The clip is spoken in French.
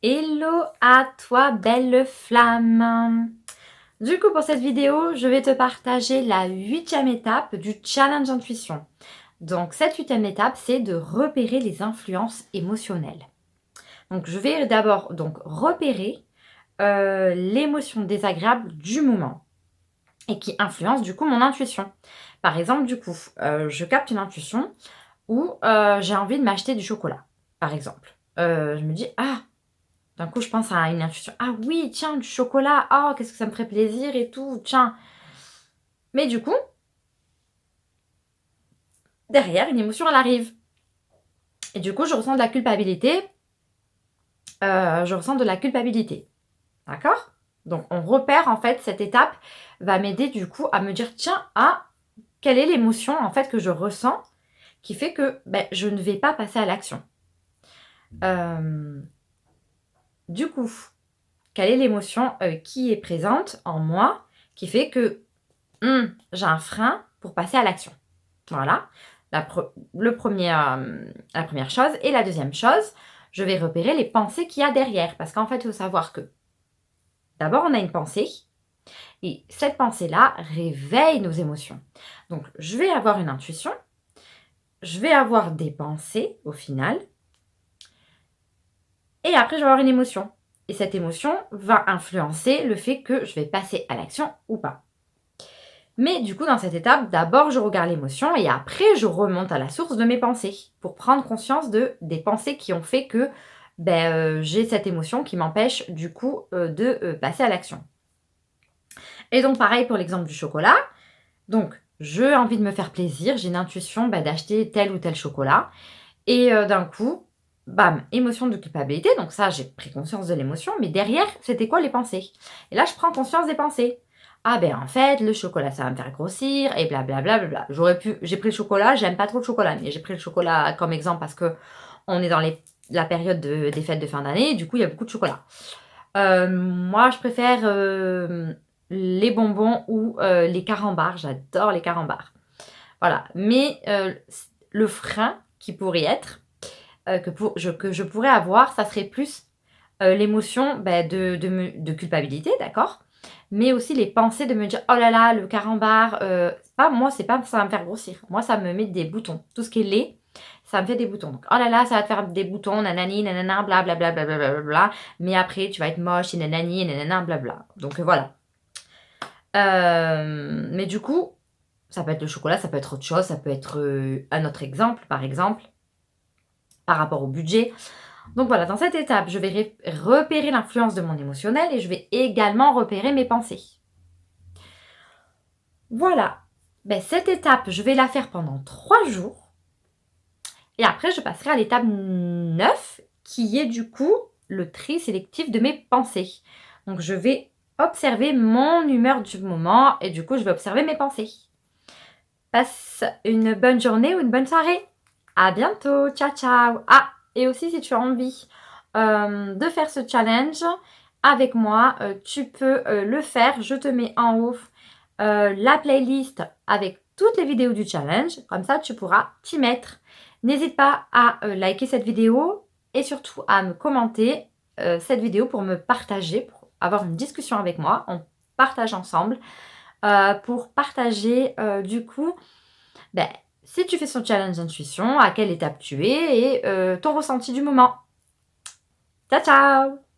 Hello à toi, belle flamme! Du coup, pour cette vidéo, je vais te partager la 8e étape du challenge intuition. Donc, cette 8e étape, c'est de repérer les influences émotionnelles. Donc, je vais d'abord repérer l'émotion désagréable du moment et qui influence du coup mon intuition. Par exemple, je capte une intuition où j'ai envie de m'acheter du chocolat, par exemple. Je me dis, ah, d'un coup, je pense à une intuition. Ah oui, tiens, du chocolat. Oh, qu'est-ce que ça me ferait plaisir et tout. Tiens. Mais du coup, derrière, une émotion, elle arrive. Et du coup, je ressens de la culpabilité. D'accord? Donc, on repère, en fait, cette étape va m'aider, du coup, à me dire, tiens, ah, quelle est l'émotion, en fait, que je ressens qui fait que je ne vais pas passer à l'action. Du coup, quelle est l'émotion qui est présente en moi qui fait que j'ai un frein pour passer à l'action. Voilà, la première chose. Et la deuxième chose, je vais repérer les pensées qu'il y a derrière. Parce qu'en fait, il faut savoir que d'abord, on a une pensée. Et cette pensée-là réveille nos émotions. Donc, je vais avoir une intuition. Je vais avoir des pensées au final. Et après, je vais avoir une émotion. Et cette émotion va influencer le fait que je vais passer à l'action ou pas. Mais du coup, dans cette étape, d'abord, je regarde l'émotion et après, je remonte à la source de mes pensées pour prendre conscience des pensées qui ont fait que j'ai cette émotion qui m'empêche du coup de passer à l'action. Et donc, pareil pour l'exemple du chocolat. Donc, j'ai envie de me faire plaisir, j'ai une intuition d'acheter tel ou tel chocolat. Et d'un coup, bam, émotion de culpabilité. Donc ça, j'ai pris conscience de l'émotion. Mais derrière, c'était quoi les pensées? Et là, je prends conscience des pensées. Ah ben en fait, le chocolat, ça va me faire grossir et blablabla. J'ai pris le chocolat, j'aime pas trop le chocolat, mais j'ai pris le chocolat comme exemple parce que on est dans la période des fêtes de fin d'année, du coup il y a beaucoup de chocolat. Moi, je préfère les bonbons ou les carambars, j'adore les carambars. Voilà, mais le frein qui pourrait être, que je pourrais avoir, ça serait plus l'émotion de culpabilité, d'accord? Mais aussi les pensées de me dire, oh là là, le carambar, c'est pas ça va me faire grossir. Moi, ça me met des boutons. Tout ce qui est lait, ça me fait des boutons. Donc, oh là là, ça va te faire des boutons, nanani, nanana, blablabla, blablabla. Mais après, tu vas être moche, et nanani, et nanana, blabla. Donc, voilà. Mais du coup, ça peut être le chocolat, ça peut être autre chose, ça peut être un autre exemple, par exemple, par rapport au budget. Donc voilà, dans cette étape, je vais repérer l'influence de mon émotionnel et je vais également repérer mes pensées. Voilà, cette étape, je vais la faire pendant 3 jours. Et après, je passerai à l'étape 9, qui est du coup le tri sélectif de mes pensées. Donc je vais observer mon humeur du moment et du coup, je vais observer mes pensées. Passe une bonne journée ou une bonne soirée. À bientôt, ciao ciao. Ah, et aussi si tu as envie de faire ce challenge avec moi, tu peux le faire. Je te mets en haut la playlist avec toutes les vidéos du challenge. Comme ça, tu pourras t'y mettre. N'hésite pas à liker cette vidéo et surtout à me commenter cette vidéo pour me partager, pour avoir une discussion avec moi. On partage ensemble pour partager du coup si tu fais son challenge d'intuition, à quelle étape tu es et ton ressenti du moment. Ciao ciao!